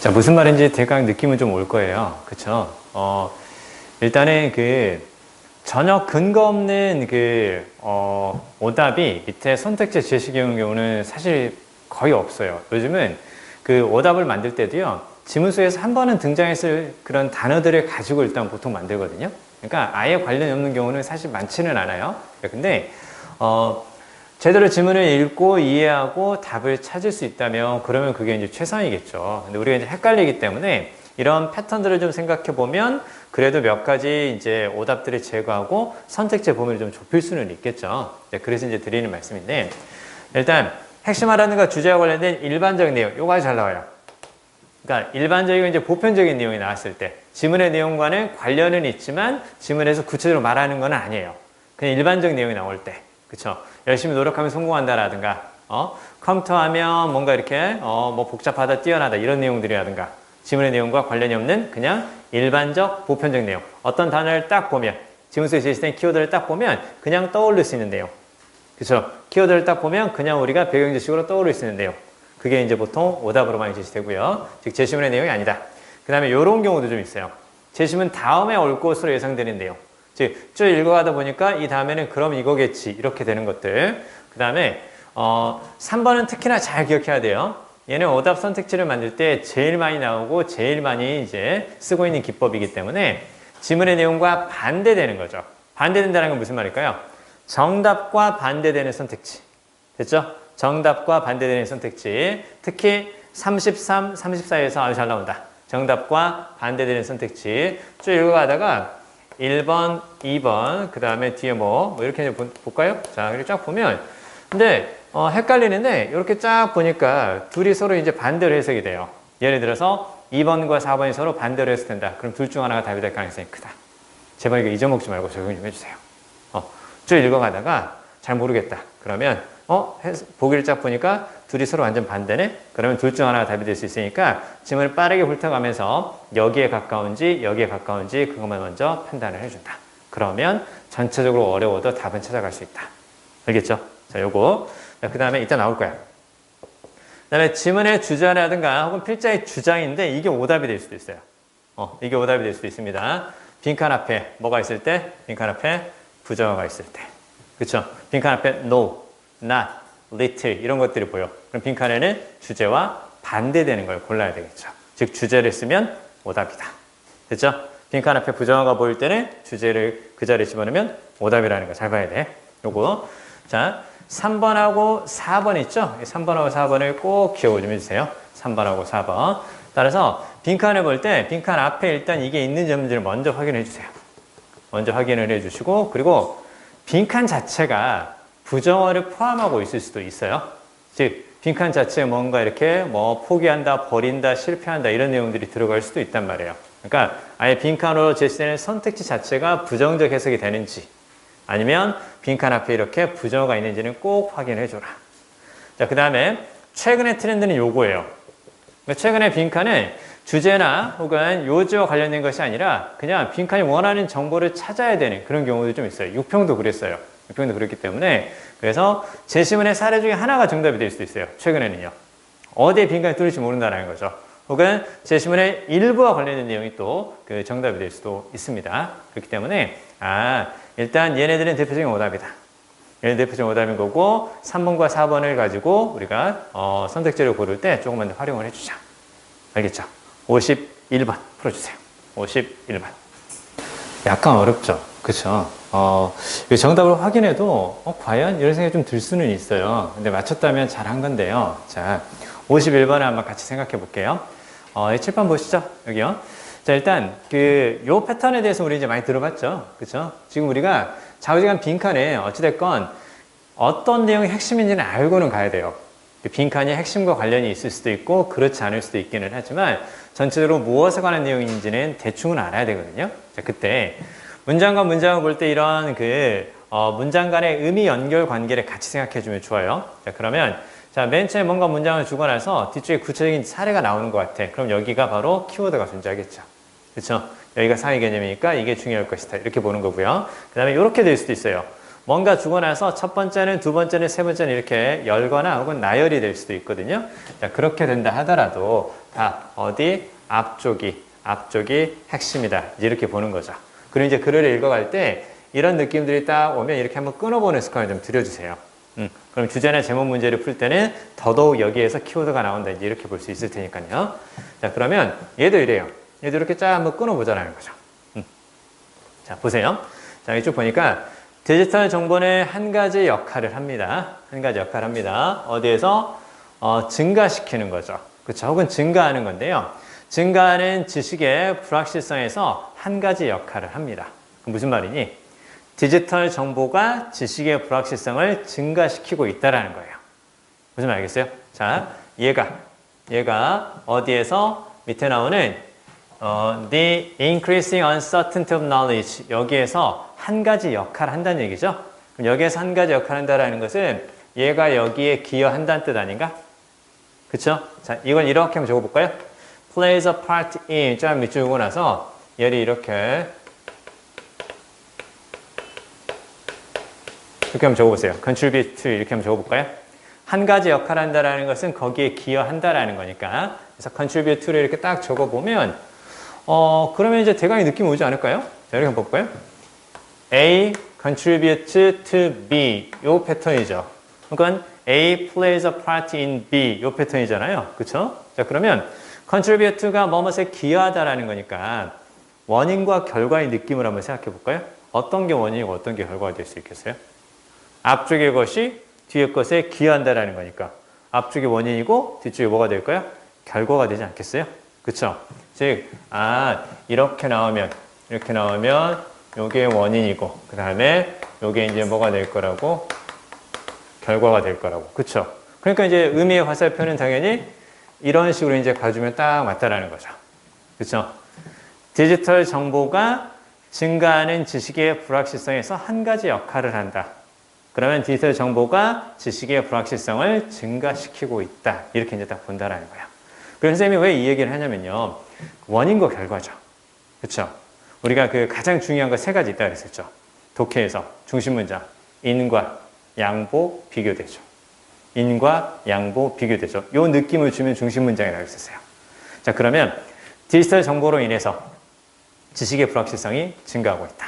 자, 무슨 말인지 대강 느낌은 좀 올 거예요. 그쵸? 일단은 전혀 근거 없는 오답이 밑에 선택지 제시기 경우는 사실 거의 없어요. 요즘은 오답을 만들 때도요, 지문수에서 한 번은 등장했을 그런 단어들을 가지고 일단 보통 만들거든요. 그러니까 아예 관련이 없는 경우는 사실 많지는 않아요. 근데, 제대로 지문을 읽고 이해하고 답을 찾을 수 있다면 그러면 그게 이제 최선이겠죠. 근데 우리가 이제 헷갈리기 때문에 이런 패턴들을 좀 생각해 보면 그래도 몇 가지 이제 오답들을 제거하고 선택지의 범위를 좀 좁힐 수는 있겠죠. 그래서 이제 드리는 말씀인데, 일단 핵심하라는가 주제와 관련된 일반적인 내용, 요거 아주 잘 나와요. 그러니까 일반적이고 이제 보편적인 내용이 나왔을 때 지문의 내용과는 관련은 있지만 지문에서 구체적으로 말하는 건 아니에요. 그냥 일반적인 내용이 나올 때, 그쵸? 열심히 노력하면 성공한다라든가, 컴퓨터 하면 뭔가 이렇게 뭐 복잡하다, 뛰어나다 이런 내용들이라든가, 지문의 내용과 관련이 없는 그냥 일반적 보편적 내용. 어떤 단어를 딱 보면, 지문수에 제시된 키워드를 딱 보면 그냥 떠올릴 수 있는 내용. 그쵸? 키워드를 딱 보면 그냥 우리가 배경 지식으로 떠올릴 수 있는 내용. 그게 이제 보통 오답으로 많이 제시되고요. 즉, 제시문의 내용이 아니다. 그 다음에 이런 경우도 좀 있어요. 제시문 다음에 올 것으로 예상되는 내용. 즉, 쭉 읽어가다 보니까 이 다음에는 그럼 이거겠지. 이렇게 되는 것들. 그 다음에 3번은 특히나 잘 기억해야 돼요. 얘는 오답 선택지를 만들 때 제일 많이 나오고 제일 많이 이제 쓰고 있는 기법이기 때문에 지문의 내용과 반대되는 거죠. 반대된다는 건 무슨 말일까요? 정답과 반대되는 선택지. 됐죠? 정답과 반대되는 선택지. 특히 33, 34에서 아주 잘 나온다. 정답과 반대되는 선택지. 쭉 읽어가다가 1번, 2번, 그 다음에 뒤에 뭐 이렇게 볼까요? 자, 이렇게 쫙 보면. 근데, 헷갈리는데, 이렇게 쫙 보니까 둘이 서로 이제 반대로 해석이 돼요. 예를 들어서 2번과 4번이 서로 반대로 해석된다. 그럼 둘 중 하나가 답이 될 가능성이 크다. 제발 이거 잊어먹지 말고 적용 좀 해주세요. 쭉 읽어가다가 잘 모르겠다. 그러면, 보기를 쫙 보니까 둘이 서로 완전 반대네? 그러면 둘 중 하나가 답이 될 수 있으니까 지문을 빠르게 훑어가면서 여기에 가까운지 여기에 가까운지 그것만 먼저 판단을 해준다. 그러면 전체적으로 어려워도 답은 찾아갈 수 있다. 알겠죠? 자, 요거. 그 다음에 이따 나올 거야. 그 다음에 지문의 주제라든가 혹은 필자의 주장인데 이게 오답이 될 수도 있어요. 이게 오답이 될 수도 있습니다. 빈칸 앞에 뭐가 있을 때? 빈칸 앞에 부정어가 있을 때. 그쵸? 빈칸 앞에 no, not, little 이런 것들이 보여. 그럼 빈칸에는 주제와 반대되는 걸 골라야 되겠죠. 즉 주제를 쓰면 오답이다. 됐죠? 빈칸 앞에 부정어가 보일 때는 주제를 그 자리에 집어넣으면 오답이라는 거 잘 봐야 돼. 요거. 자, 3번하고 4번 있죠? 3번하고 4번을 꼭 기억을 좀 해주세요. 3번하고 4번. 따라서 빈칸을 볼 때 빈칸 앞에 일단 이게 있는 점들을 먼저 확인해 주세요. 먼저 확인을 해주시고 그리고 빈칸 자체가 부정어를 포함하고 있을 수도 있어요. 즉 빈칸 자체에 뭔가 이렇게 뭐 포기한다, 버린다, 실패한다 이런 내용들이 들어갈 수도 있단 말이에요. 그러니까 아예 빈칸으로 제시되는 선택지 자체가 부정적 해석이 되는지 아니면 빈칸 앞에 이렇게 부정어가 있는지는 꼭 확인해 줘라. 자, 그 다음에 최근의 트렌드는 요거예요. 그러니까 최근의 빈칸은 주제나 혹은 요지와 관련된 것이 아니라 그냥 빈칸이 원하는 정보를 찾아야 되는 그런 경우도 좀 있어요. 6평도 그랬어요. 6평도 그랬기 때문에 그래서 제시문의 사례 중에 하나가 정답이 될 수도 있어요. 최근에는요. 어디에 빈칸이 뚫릴지 모른다는 거죠. 혹은 제시문의 일부와 관련된 내용이 또 그 정답이 될 수도 있습니다. 그렇기 때문에 일단 얘네들은 대표적인 오답이다. 얘는 대표적인 오답인 거고 3번과 4번을 가지고 우리가 선택지를 고를 때 조금만 더 활용을 해주자. 알겠죠? 51번 풀어주세요. 51번. 약간 어렵죠? 그쵸? 정답을 확인해도 과연 이런 생각이 좀 들 수는 있어요. 근데 맞췄다면 잘한 건데요. 자, 51번을 한번 같이 생각해 볼게요. 칠판 보시죠. 여기요. 자, 일단 요 패턴에 대해서 우리 이제 많이 들어봤죠. 그쵸? 지금 우리가 좌우지간 빈칸에 어찌됐건 어떤 내용이 핵심인지는 알고는 가야 돼요. 빈칸이 핵심과 관련이 있을 수도 있고 그렇지 않을 수도 있기는 하지만 전체적으로 무엇에 관한 내용인지는 대충은 알아야 되거든요. 자, 그때 문장과 문장을 볼 때 이런 문장 간의 의미 연결 관계를 같이 생각해 주면 좋아요. 자, 그러면 자, 맨 처음에 뭔가 문장을 주고 나서 뒤쪽에 구체적인 사례가 나오는 것 같아. 그럼 여기가 바로 키워드가 존재하겠죠. 그렇죠? 여기가 상위 개념이니까 이게 중요할 것이다. 이렇게 보는 거고요. 그 다음에 이렇게 될 수도 있어요. 뭔가 주고 나서 첫 번째는, 두 번째는, 세 번째는 이렇게 열거나 혹은 나열이 될 수도 있거든요. 자, 그렇게 된다 하더라도 다 어디? 앞쪽이 핵심이다. 이렇게 보는 거죠. 그리고 이제 글을 읽어갈 때 이런 느낌들이 딱 오면 이렇게 한번 끊어보는 습관을 좀 들여주세요. 그럼 주제나 제목 문제를 풀 때는 더더욱 여기에서 키워드가 나온다. 이제 이렇게 볼 수 있을 테니까요. 자, 그러면 얘도 이래요. 얘도 이렇게 쫙 한번 끊어보자는 거죠. 자, 보세요. 자, 이쪽 보니까 디지털 정보는 한 가지 역할을 합니다. 한 가지 역할을 합니다. 어디에서? 증가시키는 거죠. 그렇죠? 혹은 증가하는 건데요. 증가하는 지식의 불확실성에서 한 가지 역할을 합니다. 그럼 무슨 말이니? 디지털 정보가 지식의 불확실성을 증가시키고 있다는 거예요. 무슨 말 알겠어요? 자, 얘가 어디에서 밑에 나오는 the increasing uncertainty of knowledge 여기에서 한 가지 역할을 한다는 얘기죠. 그럼 여기에서 한 가지 역할을 한다는 것은 얘가 여기에 기여한다는 뜻 아닌가? 그쵸? 자, 이걸 이렇게 한번 적어볼까요? plays a part in 쫙 밑줄 주고 나서 얘를 이렇게 한번 적어보세요. contribute to 이렇게 한번 적어볼까요? 한 가지 역할을 한다는 것은 거기에 기여한다라는 거니까. 그래서 contribute to를 이렇게 딱 적어보면 그러면 이제 대강의 느낌이 오지 않을까요? 자, 이렇게 한번 볼까요? A contribute to B 요 패턴이죠. 그러니까 A plays a part in B 요 패턴이잖아요. 그렇죠? 자, 그러면 contribute to가 뭐뭐에 기여하다라는 거니까 원인과 결과의 느낌을 한번 생각해 볼까요? 어떤 게 원인이고 어떤 게 결과가 될 수 있겠어요? 앞쪽의 것이 뒤의 것에 기여한다라는 거니까 앞쪽이 원인이고 뒤쪽이 뭐가 될까요? 결과가 되지 않겠어요? 그쵸? 즉, 이렇게 나오면 요게 원인이고 그 다음에 요게 이제 뭐가 될 거라고? 결과가 될 거라고. 그쵸? 그러니까 이제 의미의 화살표는 당연히 이런 식으로 이제 가주면 딱 맞다라는 거죠. 그쵸? 디지털 정보가 증가하는 지식의 불확실성에서 한 가지 역할을 한다. 그러면 디지털 정보가 지식의 불확실성을 증가시키고 있다. 이렇게 이제 딱 본다라는 거예요. 그래서 선생님이 왜 이 얘기를 하냐면요. 원인과 결과죠. 그렇죠? 우리가 그 가장 중요한 거 세 가지 있다고 그랬었죠. 독해에서 중심 문장, 인과 양보 비교되죠. 인과 양보 비교되죠. 요 느낌을 주면 중심 문장이라고 했었어요. 자, 그러면 디지털 정보로 인해서 지식의 불확실성이 증가하고 있다.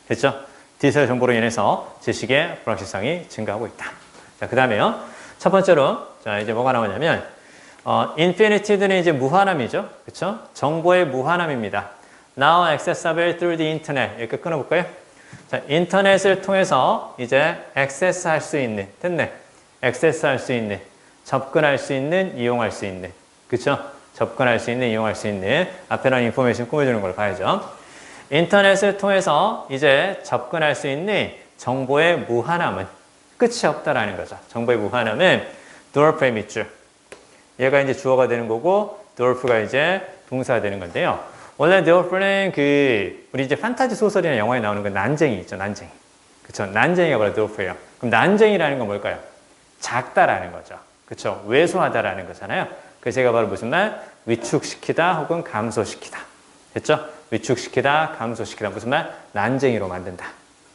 됐죠? 디지털 정보로 인해서 지식의 불확실성이 증가하고 있다. 자, 그 다음에요. 첫 번째로, 자, 이제 뭐가 나오냐면, infinity는 이제 무한함이죠. 그쵸? 정보의 무한함입니다. Now accessible through the internet. 이렇게 끊어볼까요? 자, 인터넷을 통해서 이제 액세스 할 수 있는, 됐네. 액세스 할 수 있는, 접근할 수 있는, 이용할 수 있는. 그쵸? 접근할 수 있는, 이용할 수 있는. 앞에 나온 인포메이션 꾸며주는 걸 봐야죠. 인터넷을 통해서 이제 접근할 수 있는 정보의 무한함은 끝이 없다라는 거죠. 정보의 무한함은 dwarf의 밑줄. 얘가 이제 주어가 되는 거고 dwarf가 이제 동사가 되는 건데요. 원래 dwarf는 우리 이제 판타지 소설이나 영화에 나오는 그 난쟁이 있죠. 난쟁이. 그쵸? 난쟁이가 바로 dwarf예요. 그럼 난쟁이라는 건 뭘까요? 작다라는 거죠. 그쵸? 왜소하다라는 거잖아요. 그래서 제가 바로 무슨 말? 위축시키다 혹은 감소시키다. 됐죠? 위축시키다, 감소시키다. 무슨 말? 난쟁이로 만든다.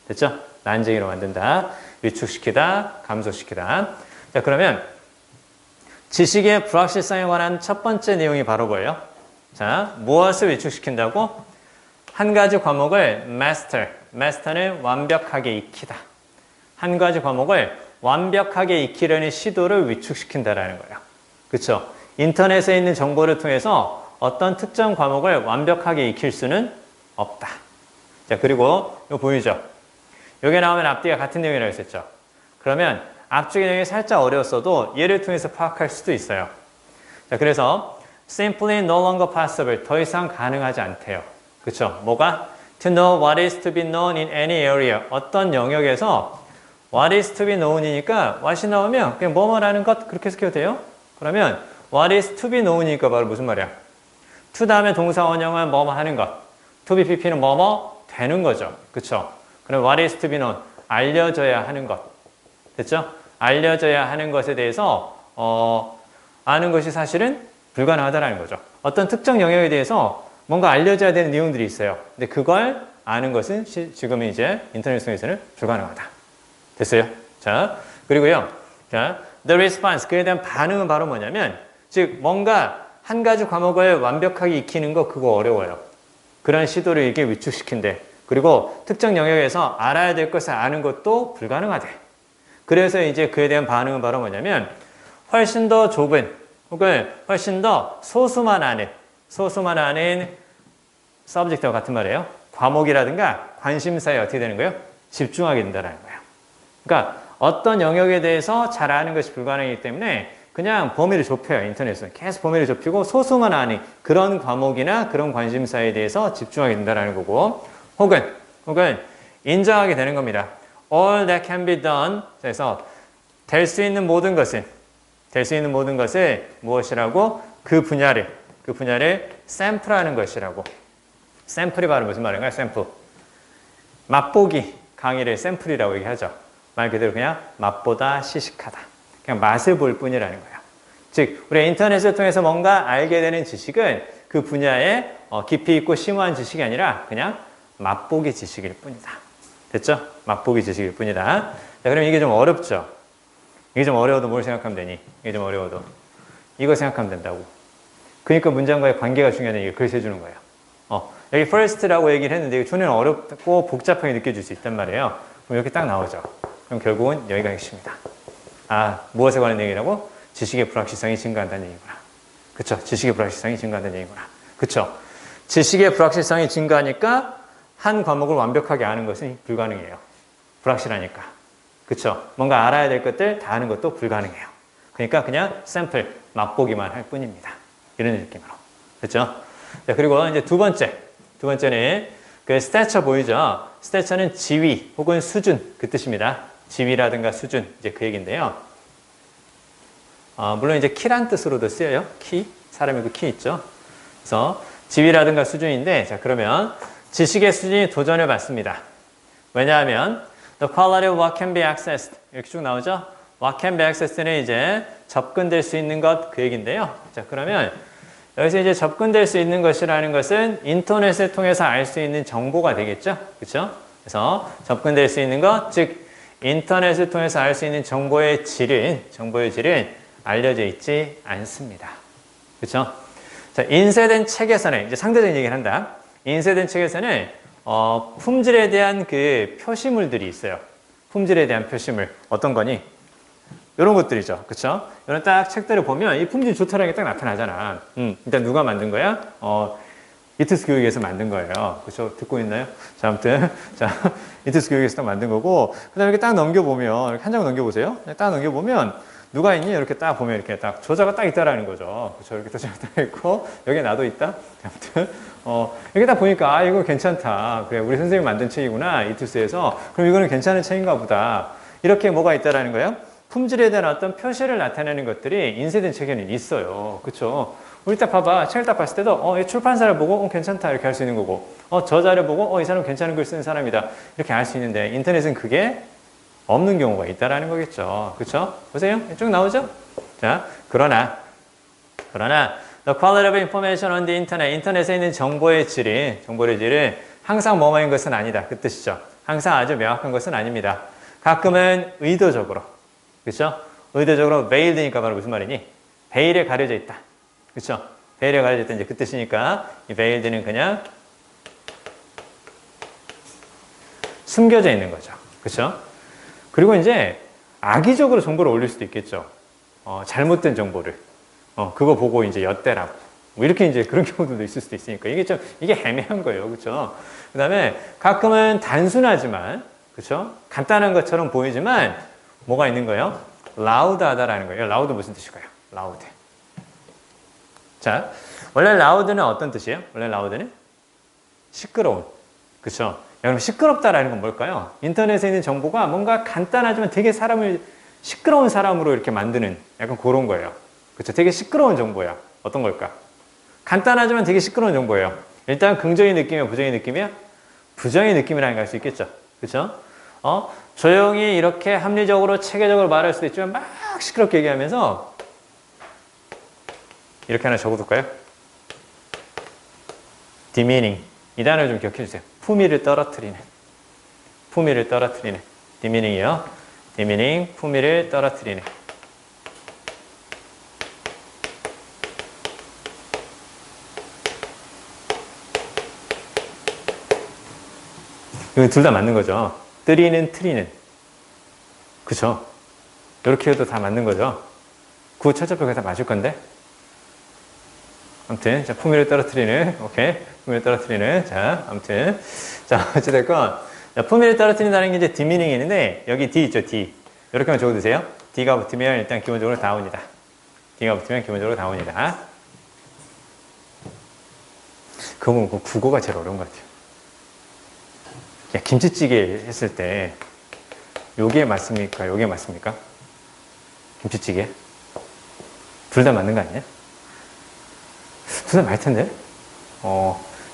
됐죠? 난쟁이로 만든다. 위축시키다, 감소시키다. 자, 그러면 지식의 불확실성에 관한 첫 번째 내용이 바로 뭐예요? 자, 무엇을 위축시킨다고? 한 가지 과목을 master는 완벽하게 익히다. 한 가지 과목을 완벽하게 익히려는 시도를 위축시킨다라는 거예요. 그렇죠? 인터넷에 있는 정보를 통해서 어떤 특정 과목을 완벽하게 익힐 수는 없다. 자, 그리고 이거 보이죠? 여기 나오면 앞뒤가 같은 내용이라고 했었죠. 그러면 앞쪽의 내용이 살짝 어려웠어도 얘를 통해서 파악할 수도 있어요. 자, 그래서 simply no longer possible. 더 이상 가능하지 않대요. 그쵸? 뭐가? To know what is to be known in any area. 어떤 영역에서 what is to be known이니까 what이 나오면 그냥 뭐뭐라는 것 그렇게 해석해도 돼요. 그러면 what is to be known이니까 바로 무슨 말이야? to 다음에 동사 원형은 뭐뭐 하는 것. to be pp는 뭐뭐 되는 거죠. 그쵸? 그럼 what is to be known? 알려져야 하는 것. 됐죠? 알려져야 하는 것에 대해서 아는 것이 사실은 불가능하다는 거죠. 어떤 특정 영역에 대해서 뭔가 알려져야 되는 내용들이 있어요. 근데 그걸 아는 것은 지금 이제 인터넷 속에서는 불가능하다. 됐어요? 자, 그리고요. 자, the response. 그에 대한 반응은 바로 뭐냐면, 즉, 뭔가 한 가지 과목을 완벽하게 익히는 거 그거 어려워요. 그런 시도를 이렇게 위축시킨대. 그리고 특정 영역에서 알아야 될 것을 아는 것도 불가능하대. 그래서 이제 그에 대한 반응은 바로 뭐냐면, 훨씬 더 좁은, 혹은 훨씬 더 소수만 아는 서브젝트와 같은 말이에요. 과목이라든가 관심사에 어떻게 되는 거예요? 집중하게 된다는 거예요. 그러니까 어떤 영역에 대해서 잘 아는 것이 불가능하기 때문에 그냥 범위를 좁혀요. 인터넷은 계속 범위를 좁히고 소수만 아는 그런 과목이나 그런 관심사에 대해서 집중하게 된다는 거고, 혹은 인정하게 되는 겁니다. All that can be done. 그래서 될 수 있는 모든 것을 무엇이라고? 그 분야를 샘플하는 것이라고. 샘플이 바로 무슨 말인가요? 샘플. 맛보기 강의를 샘플이라고 얘기하죠. 말 그대로 그냥 맛보다 시식하다. 그냥 맛을 볼 뿐이라는 거예요. 즉, 우리 인터넷을 통해서 뭔가 알게 되는 지식은 그 분야에 깊이 있고 심오한 지식이 아니라 그냥 맛보기 지식일 뿐이다. 됐죠? 맛보기 지식일 뿐이다. 자, 그럼 이게 좀 어렵죠? 이게 좀 어려워도 뭘 생각하면 되니? 이게 좀 어려워도. 이거 생각하면 된다고. 그러니까 문장과의 관계가 중요하다는 얘기를 글쎄 주는 거예요. 여기 first라고 얘기를 했는데 이거 존에는 어렵고 복잡하게 느껴질 수 있단 말이에요. 그럼 이렇게 딱 나오죠. 그럼 결국은 여기가 핵심이다. 아, 무엇에 관한 얘기라고? 지식의 불확실성이 증가한다는 얘기구나. 그쵸? 지식의 불확실성이 증가한다는 얘기구나. 그쵸? 지식의 불확실성이 증가하니까 한 과목을 완벽하게 아는 것은 불가능해요. 불확실하니까. 그쵸? 뭔가 알아야 될 것들 다 아는 것도 불가능해요. 그러니까 그냥 샘플, 맛보기만 할 뿐입니다. 이런 느낌으로. 됐죠? 자, 그리고 이제 두 번째는 그 스태처 보이죠? 스태처는 지위 혹은 수준 그 뜻입니다. 지위라든가 수준 이제 그 얘기인데요. 물론 이제 키란 뜻으로도 쓰여요. 키, 사람의 그 키 있죠. 그래서 지위라든가 수준인데, 자 그러면 지식의 수준이 도전을 받습니다. 왜냐하면 the quality of what can be accessed 이렇게 쭉 나오죠. what can be accessed는 이제 접근될 수 있는 것 그 얘기인데요. 자 그러면 여기서 이제 접근될 수 있는 것이라는 것은 인터넷을 통해서 알 수 있는 정보가 되겠죠. 그렇죠? 그래서 접근될 수 있는 것, 즉 인터넷을 통해서 알 수 있는 정보의 질은 알려져 있지 않습니다. 그렇죠? 자, 인쇄된 책에서는 이제 상대적인 얘기를 한다. 인쇄된 책에서는 품질에 대한 그 표시물들이 있어요. 품질에 대한 표시물 어떤 거니? 이런 것들이죠. 그렇죠? 이런 딱 책들을 보면 이 품질 좋다라는 게 딱 나타나잖아. 일단 누가 만든 거야? 이투스 교육에서 만든 거예요. 그렇죠? 듣고 있나요? 자, 아무튼 자, 이투스 교육에서 딱 만든 거고 그다음에 이렇게 딱 넘겨보면 이렇게 한 장 넘겨보세요. 딱 넘겨보면 누가 있니? 이렇게 딱 보면 이렇게 딱 저자가 딱 있다라는 거죠. 그렇죠? 이렇게 저자가 딱 있고 여기에 나도 있다. 아무튼 이렇게 딱 보니까 아 이거 괜찮다. 그래 우리 선생님이 만든 책이구나 이투스에서. 그럼 이거는 괜찮은 책인가 보다. 이렇게 뭐가 있다라는 거예요? 품질에 대한 어떤 표시를 나타내는 것들이 인쇄된 책에는 있어요. 그렇죠? 우리 딱 봐봐. 책을 딱 봤을 때도 출판사를 보고 괜찮다 이렇게 할 수 있는 거고 저자를 보고 이 사람 괜찮은 글 쓰는 사람이다 이렇게 알 수 있는데 인터넷은 그게 없는 경우가 있다라는 거겠죠. 그렇죠? 보세요. 쭉 나오죠? 자, 그러나 the quality of information on the internet 인터넷에 있는 정보의 질은 항상 뭐뭐인 것은 아니다. 그 뜻이죠. 항상 아주 명확한 것은 아닙니다. 가끔은 의도적으로 그렇죠? 의도적으로 veilled니까 바로 무슨 말이니? 베일에 가려져 있다. 그렇죠? 베일에 가려져 있다. 이제 그 뜻이니까 이 veiled는 그냥 숨겨져 있는 거죠. 그렇죠? 그리고 이제 악의적으로 정보를 올릴 수도 있겠죠. 잘못된 정보를. 그거 보고 이제 엿대라고. 뭐 이렇게 이제 그런 경우도 있을 수도 있으니까 이게 애매한 거예요. 그렇죠? 그다음에 가끔은 단순하지만 그렇죠? 간단한 것처럼 보이지만 뭐가 있는 거예요? 라우드하다라는 거예요. 라우드 무슨 뜻일까요? 라우드. 자, 원래 라우드는 어떤 뜻이에요? 원래 라우드는 시끄러운. 그렇죠? 여러분 시끄럽다라는 건 뭘까요? 인터넷에 있는 정보가 뭔가 간단하지만 되게 사람을 시끄러운 사람으로 이렇게 만드는 약간 그런 거예요. 그렇죠? 되게 시끄러운 정보야. 어떤 걸까? 간단하지만 되게 시끄러운 정보예요. 일단 긍정의 느낌이야, 부정의 느낌이야? 부정의 느낌이라는 걸 알 수 있겠죠. 그렇죠? 조용히 이렇게 합리적으로 체계적으로 말할 수도 있지만 막 시끄럽게 얘기하면서 이렇게 하나 적어둘까요? demeaning 이 단어를 좀 기억해 주세요. 품위를 떨어뜨리는 demeaning이요. 디미닝, 품위를 떨어뜨리는. 이건 둘 다 맞는 거죠. 뜨리는, 트리는. 그쵸? 이렇게 해도 다 맞는 거죠. 구 첫째표가 다 맞을 건데. 아무튼, 자, 품위를 떨어뜨리는. 오케이. 품위를 떨어뜨리는. 자, 아무튼. 자, 어찌됐건. 자, 품위를 떨어뜨린다는 게 이제 디미닝이 있는데, 여기 D 있죠, D. 이렇게만 적어두세요. D가 붙으면 일단 기본적으로 다운이다. D가 붙으면 기본적으로 다운이다. 그거 보면 국어가 제일 어려운 것 같아요. 야, 김치찌개 했을 때 요게 맞습니까? 요게 맞습니까? 김치찌개? 둘 다 맞는 거 아니냐? 둘 다 맞을 텐데?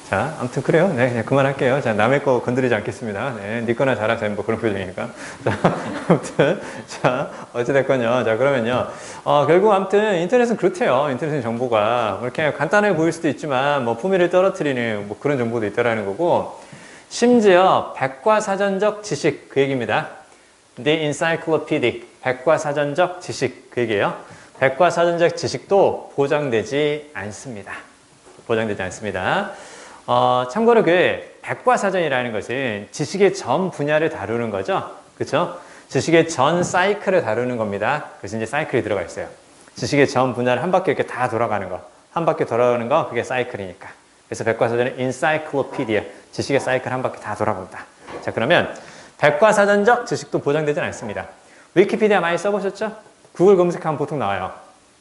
자, 아무튼 그래요. 네, 그냥 그만할게요. 자, 남의 거 건드리지 않겠습니다. 네, 네 거나 잘하세요. 뭐 그런 표정이니까. 자, 아무튼, 자, 어찌됐건요. 자, 그러면요. 결국 아무튼 인터넷은 그렇대요. 인터넷은 정보가. 뭐 이렇게 간단해 보일 수도 있지만, 뭐 품위를 떨어뜨리는 뭐 그런 정보도 있다라는 거고, 심지어 백과사전적 지식 그 얘기입니다. The encyclopedic 백과사전적 지식 그 얘기예요. 백과사전적 지식도 보장되지 않습니다. 보장되지 않습니다. 참고로 그 백과사전이라는 것은 지식의 전 분야를 다루는 거죠. 그렇죠? 지식의 전 사이클을 다루는 겁니다. 그래서 이제 사이클이 들어가 있어요. 지식의 전 분야를 한 바퀴 이렇게 다 돌아가는 거. 한 바퀴 돌아가는 거 그게 사이클이니까. 그래서 백과사전은 encyclopedia, 지식의 사이클 한 바퀴 다 돌아본다. 자, 그러면 백과사전적 지식도 보장되지 않습니다. 위키피디아 많이 써보셨죠? 구글 검색하면 보통 나와요.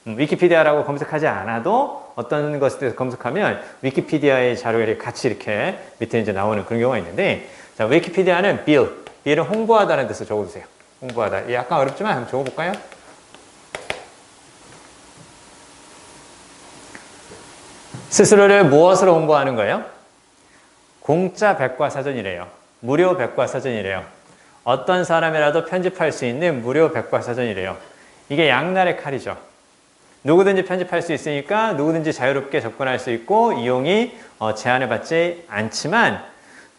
위키피디아라고 검색하지 않아도 어떤 것에 대해서 검색하면 위키피디아의 자료를 같이 이렇게 밑에 이제 나오는 그런 경우가 있는데, 자, 위키피디아는 bill은 홍보하다는 데서 적어주세요. 홍보하다. 약간 어렵지만 한번 적어볼까요? 스스로를 무엇으로 홍보하는 거예요? 공짜 백과사전이래요. 무료 백과사전이래요. 어떤 사람이라도 편집할 수 있는 무료 백과사전이래요. 이게 양날의 칼이죠. 누구든지 편집할 수 있으니까 누구든지 자유롭게 접근할 수 있고 이용이 제한을 받지 않지만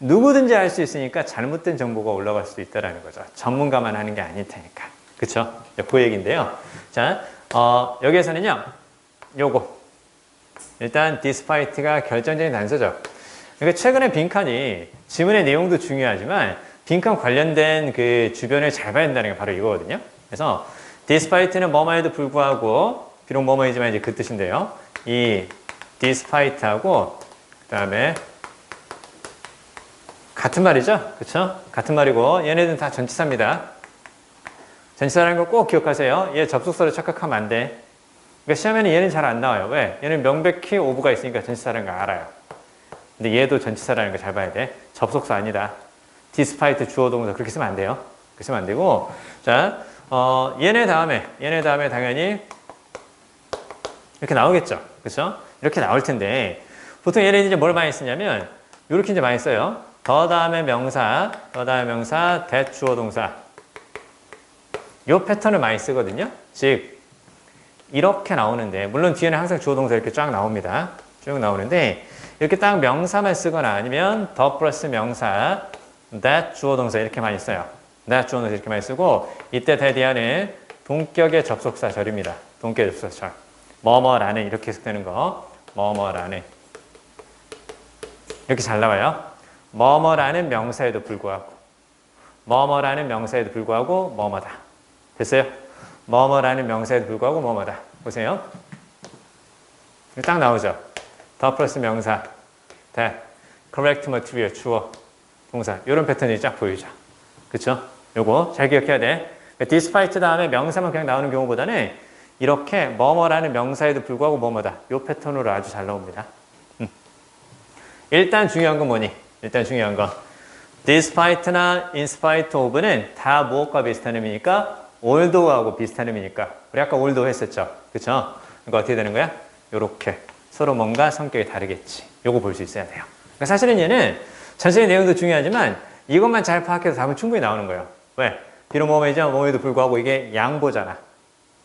누구든지 할 수 있으니까 잘못된 정보가 올라갈 수도 있다는 거죠. 전문가만 하는 게 아닐 테니까. 그쵸? 그 얘기인데요. 자, 여기에서는요. 요거. 일단 despite가 결정적인 단서죠. 그러니까 최근에 빈칸이 지문의 내용도 중요하지만 빈칸 관련된 그 주변을 잘 봐야 된다는 게 바로 이거거든요. 그래서 despite는 뭐뭐에도 불구하고 비록 뭐뭐이지만 이제 그 뜻인데요. 이 despite하고 그다음에 같은 말이죠. 그렇죠? 같은 말이고 얘네들은 다 전치사입니다. 전치사라는 거 꼭 기억하세요. 얘 접속사로 착각하면 안 돼. 그러니까 시험에는 얘는 잘 안 나와요. 왜? 얘는 명백히 오브가 있으니까 전치사라는 거 알아요. 근데 얘도 전치사라는 거 잘 봐야 돼. 접속사 아니다. despite 주어 동사 그렇게 쓰면 안 돼요. 그렇게 쓰면 안 되고. 자, 얘네 다음에 당연히 이렇게 나오겠죠. 그렇죠? 이렇게 나올 텐데 보통 얘는 이제 뭘 많이 쓰냐면 이렇게 이제 많이 써요. 더 다음에 명사, that 주어 동사. 요 패턴을 많이 쓰거든요. 즉 이렇게 나오는데 물론 뒤에는 항상 주어 동사 이렇게 쫙 나옵니다. 쭉 나오는데 이렇게 딱 명사만 쓰거나 아니면 더 플러스 명사, that 주어 동사 이렇게 많이 써요. that 주어 동사 이렇게 많이 쓰고 이때 that이는 동격의 접속사절입니다. 동격의 접속사절. 뭐뭐라는 이렇게 해석되는 거. 뭐뭐라는 이렇게 잘 나와요. 뭐뭐라는 명사에도 불구하고 뭐뭐라는 명사에도 불구하고 뭐뭐다. 됐어요? 뭐뭐라는 명사에도 불구하고 뭐뭐다. 보세요. 딱 나오죠. 더 플러스 명사, that, correct material, 주어, 동사 이런 패턴이 쫙 보이죠. 그쵸? 요거 잘 기억해야 돼. despite 다음에 명사만 그냥 나오는 경우보다는 이렇게 뭐뭐라는 명사에도 불구하고 뭐뭐다. 요 패턴으로 아주 잘 나옵니다. 일단 중요한 건 뭐니? 일단 중요한 건 despite나 in spite of는 다 무엇과 비슷한 의미니까 although하고 비슷한 의미니까 우리 아까 although 했었죠. 그쵸? 그러니까 어떻게 되는 거야? 요렇게 서로 뭔가 성격이 다르겠지. 요거 볼 수 있어야 돼요. 그러니까 사실은 얘는 전체의 내용도 중요하지만 이것만 잘 파악해서 답은 충분히 나오는 거예요. 왜? 비록 뭐뭐이죠? 뭐뭐에도 불구하고 이게 양보잖아.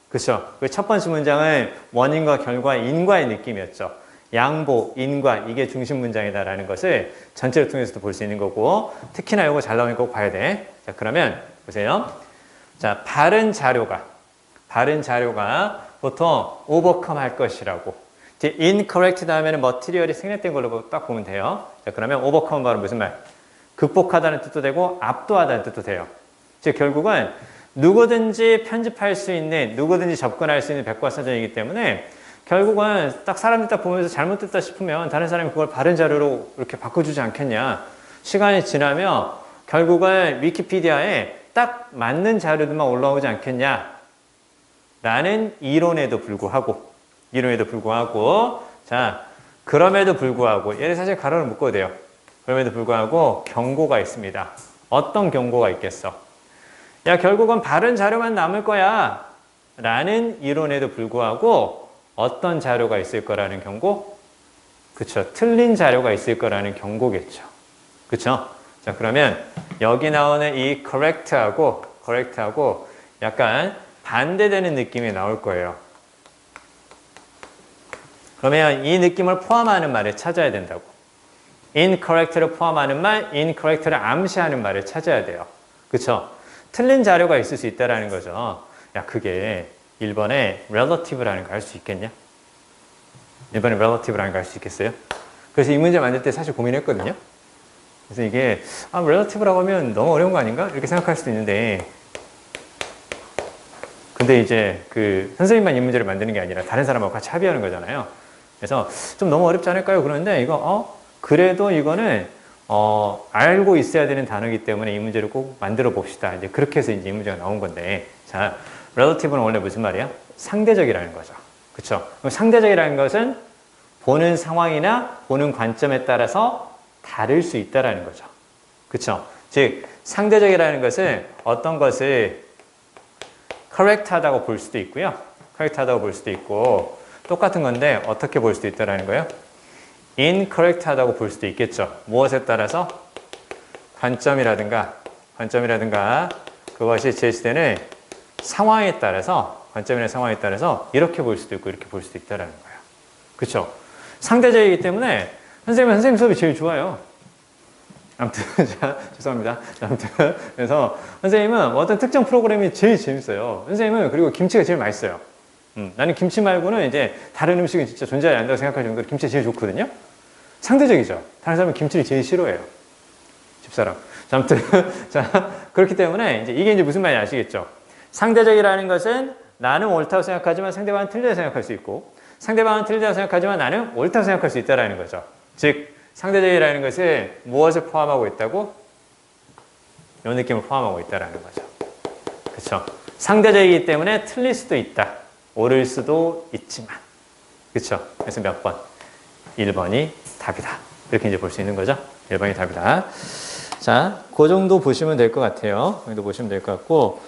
그렇죠? 첫 번째 문장은 원인과 결과, 인과의 느낌이었죠. 양보, 인과 이게 중심 문장이다라는 것을 전체를 통해서도 볼 수 있는 거고 특히나 이거 잘 나오니까 꼭 봐야 돼. 자, 그러면 보세요. 자, 바른 자료가 보통 overcome 할 것이라고. 이제 incorrect 다음에는 material이 생략된 걸로 딱 보면 돼요. 자, 그러면 overcome 바로 무슨 말? 극복하다는 뜻도 되고 압도하다는 뜻도 돼요. 즉 결국은 누구든지 편집할 수 있는, 누구든지 접근할 수 있는 백과사전이기 때문에 결국은 딱 사람들 딱 보면서 잘못됐다 싶으면 다른 사람이 그걸 바른 자료로 이렇게 바꿔주지 않겠냐. 시간이 지나면 결국은 위키피디아에 딱 맞는 자료들만 올라오지 않겠냐. 라는 이론에도 불구하고, 자, 그럼에도 불구하고, 얘를 사실 가로를 묶어도 돼요. 그럼에도 불구하고 경고가 있습니다. 어떤 경고가 있겠어? 야, 결국은 바른 자료만 남을 거야. 라는 이론에도 불구하고 어떤 자료가 있을 거라는 경고? 그쵸. 틀린 자료가 있을 거라는 경고겠죠. 그쵸? 자, 그러면 여기 나오는 이 correct하고 약간 반대되는 느낌이 나올 거예요. 그러면 이 느낌을 포함하는 말을 찾아야 된다고. incorrect를 포함하는 말, incorrect를 암시하는 말을 찾아야 돼요. 그쵸? 틀린 자료가 있을 수 있다는 거죠. 야, 그게 1번에 relative라는 거 할 수 있겠냐? 1번에 relative라는 거 할 수 있겠어요? 그래서 이 문제 만들 때 사실 고민했거든요. 그래서 이게 relative라고 하면 너무 어려운 거 아닌가? 이렇게 생각할 수도 있는데 근데 이제 그 선생님만 이 문제를 만드는 게 아니라 다른 사람하고 같이 합의하는 거잖아요. 그래서 좀 너무 어렵지 않을까요? 그러는데 이거 그래도 이거는 알고 있어야 되는 단어이기 때문에 이 문제를 꼭 만들어 봅시다. 이제 그렇게 해서 이제 이 문제가 나온 건데, 자, relative는 원래 무슨 말이야? 상대적이라는 거죠. 그쵸? 그럼 상대적이라는 것은 보는 상황이나 보는 관점에 따라서 다를 수 있다라는 거죠. 그쵸? 즉, 상대적이라는 것은 어떤 것을 correct하다고 볼 수도 있고요. correct하다고 볼 수도 있고, 똑같은 건데 어떻게 볼 수도 있다라는 거예요? incorrect하다고 볼 수도 있겠죠. 무엇에 따라서? 관점이라든가 그것이 제시되는 상황에 따라서, 관점이나 상황에 따라서 이렇게 볼 수도 있고 이렇게 볼 수도 있다라는 거예요. 그렇죠? 상대적이기 때문에 선생님 수업이 제일 좋아요. 아무튼 자, 죄송합니다. 아무튼 그래서 선생님은 어떤 특정 프로그램이 제일 재밌어요. 선생님은 그리고 김치가 제일 맛있어요. 나는 김치 말고는 이제 다른 음식은 진짜 존재하지 않는다고 생각할 정도로 김치가 제일 좋거든요. 상대적이죠. 다른 사람은 김치를 제일 싫어해요. 집사람. 자, 아무튼 자, 그렇기 때문에 이제 이게 이제 무슨 말인지 아시겠죠? 상대적이라는 것은 나는 옳다고 생각하지만 상대방은 틀리다고 생각할 수 있고, 상대방은 틀리다고 생각하지만 나는 옳다고 생각할 수 있다라는 거죠. 즉 상대적이라는 것을 무엇을 포함하고 있다고? 이 느낌을 포함하고 있다라는 거죠. 그렇죠? 상대적이기 때문에 틀릴 수도 있다. 옳을 수도 있지만. 그렇죠? 그래서 몇 번? 1번이 답이다. 이렇게 이제 볼 수 있는 거죠. 1번이 답이다. 자, 그 정도 보시면 될 것 같아요. 그 정도 보시면 될 것 같고,